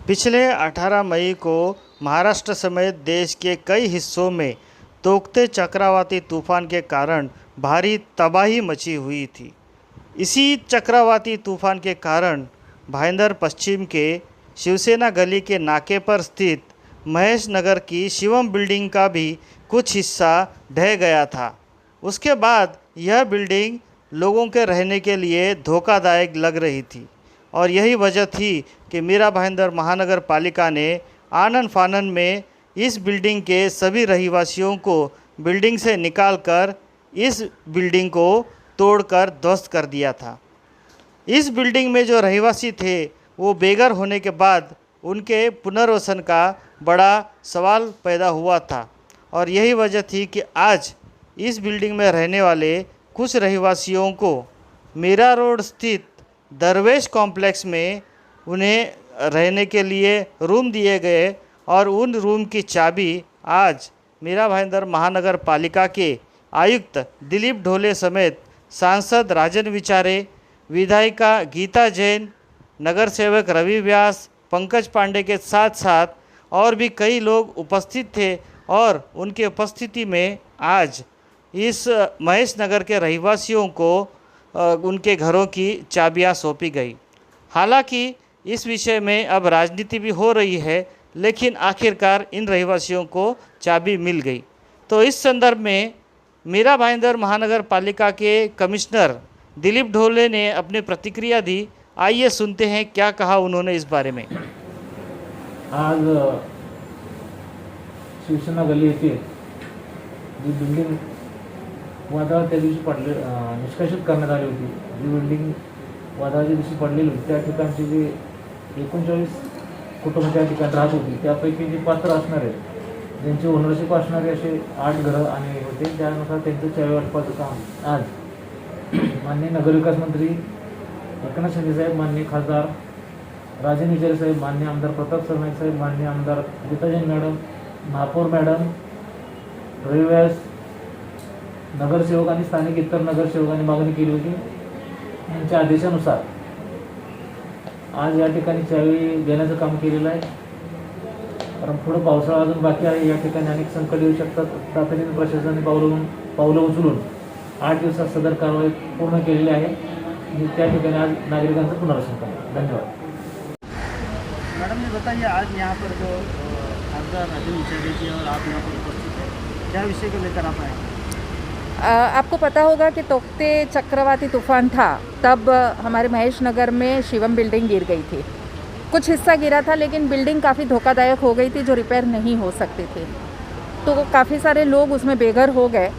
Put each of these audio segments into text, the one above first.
पिछले 18 मई को महाराष्ट्र समेत देश के कई हिस्सों में तोकते चक्रवाती तूफान के कारण भारी तबाही मची हुई थी। इसी चक्रवाती तूफान के कारण भाईंदर पश्चिम के शिवसेना गली के नाके पर स्थित महेश नगर की शिवम बिल्डिंग का भी कुछ हिस्सा ढह गया था। उसके बाद यह बिल्डिंग लोगों के रहने के लिए धोखादायक लग रही थी और यही वजह थी कि मीरा भाईंदर महानगर पालिका ने आनन फानन में इस बिल्डिंग के सभी रहिवासियों को बिल्डिंग से निकालकर इस बिल्डिंग को तोड़कर ध्वस्त कर दिया था। इस बिल्डिंग में जो रहिवासी थे वो बेघर होने के बाद उनके पुनर्वसन का बड़ा सवाल पैदा हुआ था और यही वजह थी कि आज इस बिल्डिंग में रहने वाले कुछ रहिवासियों को मीरा रोड स्थित दरवेश कॉम्प्लेक्स में उन्हें रहने के लिए रूम दिए गए और उन रूम की चाबी आज मीरा भाईंदर महानगर पालिका के आयुक्त दिलीप ढोले समेत सांसद राजन विचारे, विधायिका गीता जैन, नगर सेवक रवि व्यास, पंकज पांडे के साथ साथ और भी कई लोग उपस्थित थे और उनके उपस्थिति में आज इस महेश नगर के रहिवासियों को उनके घरों की चाबियां सौंपी गई। हालांकि इस विषय में अब राजनीति भी हो रही है, लेकिन आखिरकार इन रहिवासियों को चाबी मिल गई। तो इस संदर्भ में मीरा भाईंदर महानगर पालिका के कमिश्नर दिलीप ढोले ने अपनी प्रतिक्रिया दी। आइए सुनते हैं क्या कहा उन्होंने इस बारे में। आज शिवसेना गली येथे जी बिल्डिंग वादळ त्या दिवशी निष्कासित करण्यात आली होती, जी बिल्डिंग वादळाच्या दिवशी पडलेली होती त्या ठिकाणची जी 39 कुटुंब त्या ठिकाणी राहत होती त्यापैकी जी पात्र असणारे ज्यांची ओनरशिप असणारे असे 8 घरं आणि होते, त्यानुसार त्यांचं चावी वाटपाचं काम आज माननीय नगरविकास मंत्री एकनाथ शिंदे साहेब, माननीय खासदार राजन विचारे साहेब, माननीय आमदार प्रताप सरनाईक साहेब, माननीय आमदार गीता जैन मॅडम, महापौर मॅडम, रवि व्यास, नगरसेवक आणि स्थानिक इतर नगरसेवकांनी मागणी केली होती। यांच्या आदेशानुसार आज या ठिकाणी चावी देण्याचं काम केलेलं आहे। कारण पुढे पावसाळा अजून बाकी आहे, या ठिकाणी अनेक संकट येऊ शकतात। तातडीने प्रशासनाने पावलं उचलून 8 दिवसात सदर कारवाई पूर्ण केलेली आहे आणि त्या ठिकाणी आज नागरिकांचं पुनर्वसन करणार। धन्यवाद। मैडम ने बताइए, आज यहाँ पर जो खासदार राजन विचारे जी और आप यहाँ पर उपस्थित हैं, क्या विषय को लेकर आप आए? आपको पता होगा कि तोकते चक्रवाती तूफान था, तब हमारे महेश नगर में शिवम बिल्डिंग गिर गई थी। कुछ हिस्सा गिरा था लेकिन बिल्डिंग काफ़ी धोखादायक हो गई थी, जो रिपेयर नहीं हो सकते थे। तो काफ़ी सारे लोग उसमें बेघर हो गए।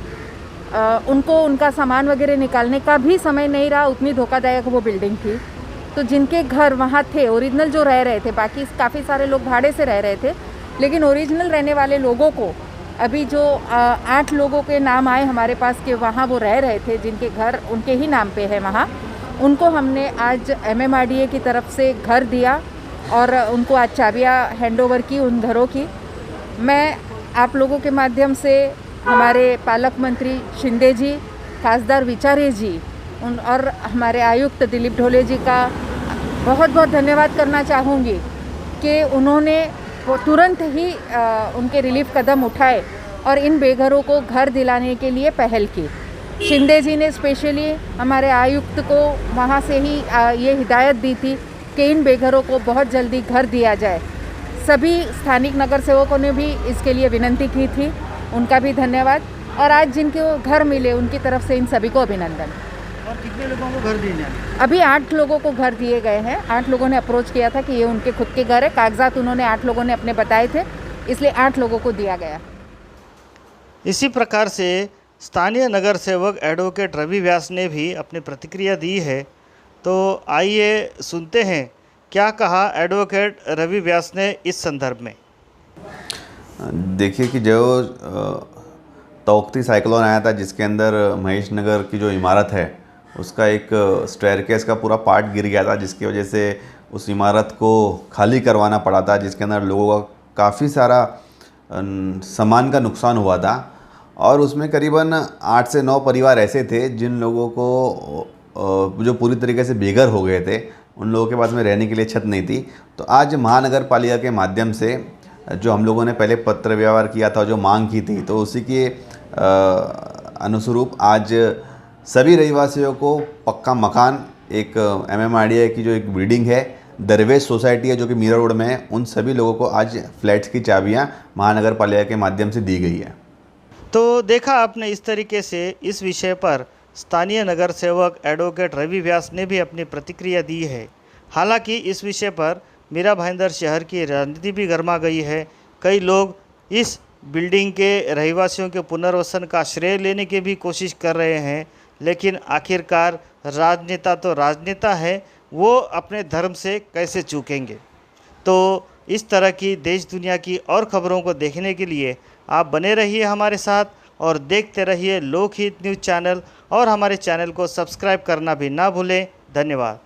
उनको उनका सामान वगैरह निकालने का भी समय नहीं रहा, उतनी धोखादायक वो बिल्डिंग थी। तो जिनके घर वहाँ थे, ओरिजिनल जो रह रहे थे, बाकी काफ़ी सारे लोग भाड़े से रह रहे थे, लेकिन ओरिजिनल रहने वाले लोगों को अभी जो 8 लोगों के नाम आए हमारे पास कि वहाँ वो रह रहे थे, जिनके घर उनके ही नाम पे है वहाँ, उनको हमने आज MMRDA की तरफ से घर दिया और उनको आज चाबियाँ हैंडओवर की उन घरों की। मैं आप लोगों के माध्यम से हमारे पालक मंत्री शिंदे जी, खासदार विचारे जी और हमारे आयुक्त दिलीप ढोले जी का बहुत बहुत धन्यवाद करना चाहूँगी कि उन्होंने वो तुरंत ही उनके रिलीफ कदम उठाए और इन बेघरों को घर दिलाने के लिए पहल की। शिंदे जी ने स्पेशली हमारे आयुक्त को वहाँ से ही ये हिदायत दी थी कि इन बेघरों को बहुत जल्दी घर दिया जाए। सभी स्थानिक नगर सेवकों ने भी इसके लिए विनती की थी, उनका भी धन्यवाद। और आज जिनको घर मिले उनकी तरफ से इन सभी को अभिनंदन। और कितने लोगों को घर दिए? अभी 8 लोगों को घर दिए गए हैं। 8 लोगों ने अप्रोच किया था कि ये उनके खुद के घर है, कागजात उन्होंने 8 लोगों ने अपने बताए थे, इसलिए 8 लोगों को दिया गया। इसी प्रकार से स्थानीय नगर सेवक एडवोकेट रवि व्यास ने भी अपनी प्रतिक्रिया दी है। तो आइए सुनते हैं क्या कहा एडवोकेट रवि व्यास ने इस संदर्भ में। देखिए कि जो तोकती साइक्लोन आया था, जिसके अंदर महेश नगर की जो इमारत है उसका एक स्टेयरकेस का पूरा पार्ट गिर गया था, जिसकी वजह से उस इमारत को खाली करवाना पड़ा था, जिसके अंदर लोगों का काफ़ी सारा सामान का नुकसान हुआ था। और उसमें करीबन 8 से 9 परिवार ऐसे थे जिन लोगों को जो पूरी तरीके से बेघर हो गए थे, उन लोगों के पास में रहने के लिए छत नहीं थी। तो आज महानगर पालिका के माध्यम से जो हम लोगों ने पहले पत्र व्यवहार किया था, जो मांग की थी, तो उसी के अनुरूप आज सभी रहवासियों को पक्का मकान, एक MMRDA की जो एक बिल्डिंग है, दरवेश सोसाइटी है जो कि मीरा रोड में है, उन सभी लोगों को आज फ्लैट्स की चाबियां महानगर पालिका के माध्यम से दी गई है। तो देखा आपने, इस तरीके से इस विषय पर स्थानीय नगर सेवक एडवोकेट रवि व्यास ने भी अपनी प्रतिक्रिया दी है। हालांकि इस विषय पर मीरा भाईंदर शहर की राजनीति भी गर्मा गई है। कई लोग इस बिल्डिंग के रहवासियों के पुनर्वसन का श्रेय लेने की भी कोशिश कर रहे हैं, लेकिन आखिरकार राजनेता तो राजनेता है, वो अपने धर्म से कैसे चूकेंगे। तो इस तरह की देश दुनिया की और खबरों को देखने के लिए आप बने रहिए हमारे साथ और देखते रहिए लोकहित न्यूज़ चैनल, और हमारे चैनल को सब्सक्राइब करना भी ना भूलें। धन्यवाद।